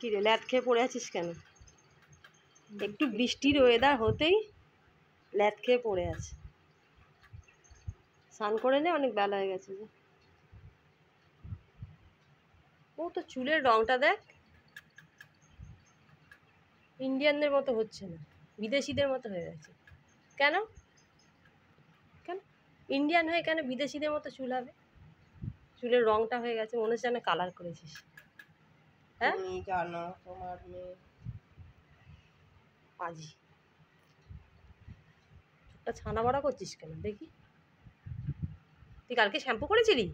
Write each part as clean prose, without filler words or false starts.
কি রে ল্যাদ খেয়ে পড়ে আছিস কেন? একটু বৃষ্টির ওয়েদার হতেই ল্যাদ খেয়ে পড়ে আছে। স্নান করে নে, অনেক বেলা হয়ে গেছে যে। ও তো চুলের রংটা দেখ, ইন্ডিয়ানদের মতো হচ্ছে না, বিদেশিদের মতো হয়ে গেছে। কেন কেন ইন্ডিয়ান হয়ে কেন বিদেশিদের মতো চুল হবে? চুলের রংটা হয়ে গেছে, মনে হচ্ছে না কালার করেছিস। হ্যাঁ জানো তোমার মেয়ে পাজি চুলটা ছানা বড়া করছিস কেন দেখি? তুই কালকে শ্যাম্পু করেছিলি?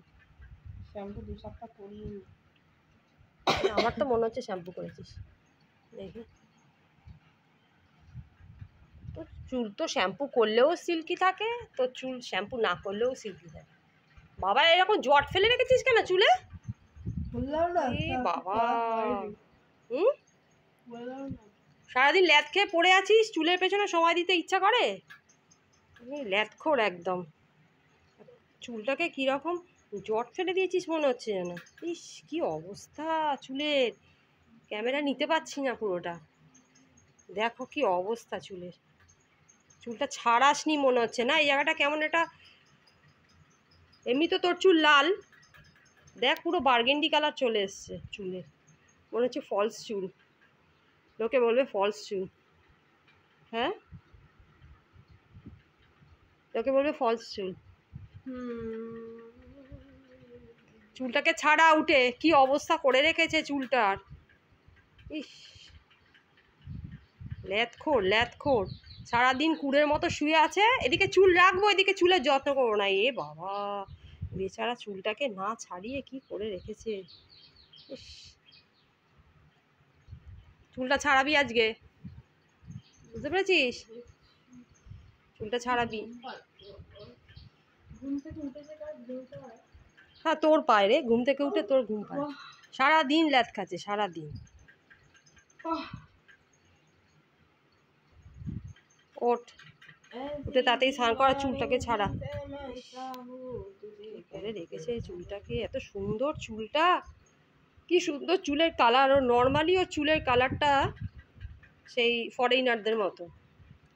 শ্যাম্পু 2 সপ্তাহ করিনি। আমার তো মনে হচ্ছে শ্যাম্পু করেছিস। দেখি তোর চুল তো শ্যাম্পু করলেও সিল্কি থাকে, তোর চুল শ্যাম্পু না করলেও সিল্কি থাকে। বাবা এরকম জট ফেলে রেখেছিস কেন চুলে? বাবা হুম, সারাদিন ল্যাদ খেয়ে পড়ে আছিস, চুলের পেছনে সময় দিতে ইচ্ছা করে? ল্যাদখোর একদম। চুলটাকে কিরকম জট ফেলে দিয়েছিস মনে হচ্ছে যেন। ইস কি অবস্থা চুলের, ক্যামেরা নিতে পারছি না পুরোটা। দেখো কি অবস্থা চুলের, চুলটা ছাড়াসনি মনে হচ্ছে না? এই জায়গাটা কেমন একটা, এমনি তো তোর চুল লাল, দেখ পুরো বার্গেন্ডি কালার চলে এসছে চুলের, মনে হচ্ছে ফলস চুল, লোকে বলবে ফলস চুল। হ্যাঁ লোকে বলবে ফলস চুল। চুলটাকে ছাড়া উঠে, কি অবস্থা করে রেখেছে চুলটার। ইস ল্যাদখোর সারাদিন কুড়ের মতো শুয়ে আছে, এদিকে চুল রাখবো এদিকে চুলের যত্ন করবো না। এ বাবা বেচারা চুলটাকে না ছাড়িয়ে কি করে রেখেছে। ইস চুলটা ছাড়াবি আজকে, বুঝতে পেরেছিস? চুলটা ছাড়াবি। হ্যাঁ তোর পায় রে, ঘুম থেকে উঠে তোর ঘুম পায়। সারাদিন ল্যাদ খাচ্ছে সারাদিন। ওঠ উঠে তাতেই স্নান করা, চুলটাকে ছাড়া। করে রেখেছে চুলটাকে, এত সুন্দর চুলটা, কি সুন্দর চুলের কালার। ও নর্মালি ওর চুলের কালারটা সেই ফরেইনারদের মতো,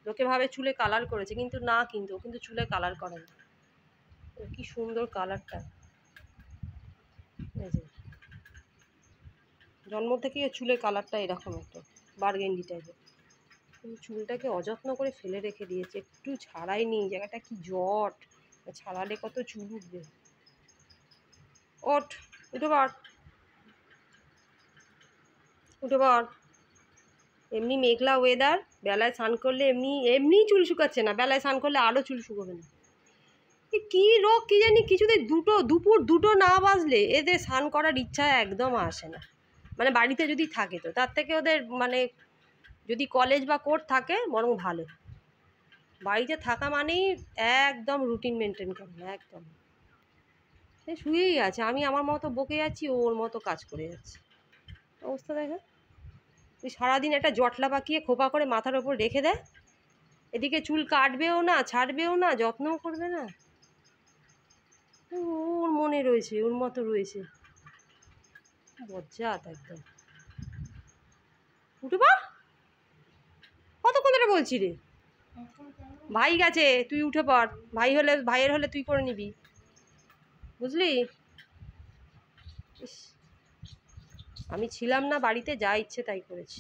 লোকে ভাবে চুলে কালার করেছে, কিন্তু না, কিন্তু ও কিন্তু চুলে কালার করে না। কি সুন্দর কালারটা, এই যে জন্ম থেকেই ওর চুলের কালারটা এরকম একটা বার্গেন্ডি টাইপের। চুলটাকে অযত্ন করে ফেলে রেখে দিয়েছে, একটু ছাড়াইনি, জায়গাটা কি জট, ছাড়ালে কত চুল উঠবে। ওঠ উঠে পড় উঠে পড়। এমনি মেঘলা ওয়েদার, বেলায় স্নান করলে এমনিই চুল শুকাচ্ছে না, বেলায় স্নান করলে আরও চুল শুকোবে না। কি রোগ কি জানি, কিছুতে দুপুর দুটো না বাজলে এদের স্নান করার ইচ্ছা একদম আসে না। মানে বাড়িতে যদি থাকে তো তার থেকে ওদের মানে যদি কলেজ বা কোর্ট থাকে বরং ভালো। বাড়িতে থাকা মানেই একদম রুটিন মেনটেন করে না একদম। সে শুয়েই আছে, আমি আমার মতো বকে যাচ্ছি, ও ওর মতো কাজ করে যাচ্ছে। অবস্থা দেখে, তুই সারাদিন একটা জটলা পাকিয়ে খোপা করে মাথার ওপর রেখে দেয়, এদিকে চুল কাটবেও না ছাড়বেও না যত্নও করবে না। ওর মনে রয়েছে, ওর মতো রয়েছে, বজ্জাত একদম। উঠে পা, কতক্ষণ ধরে বলছি রে। ভাই গেছে, তুই উঠে পড়, ভাইয়ের হলে তুই করে নিবি, বুঝলি? আমি ছিলাম না বাড়িতে, যা ইচ্ছে তাই করেছি।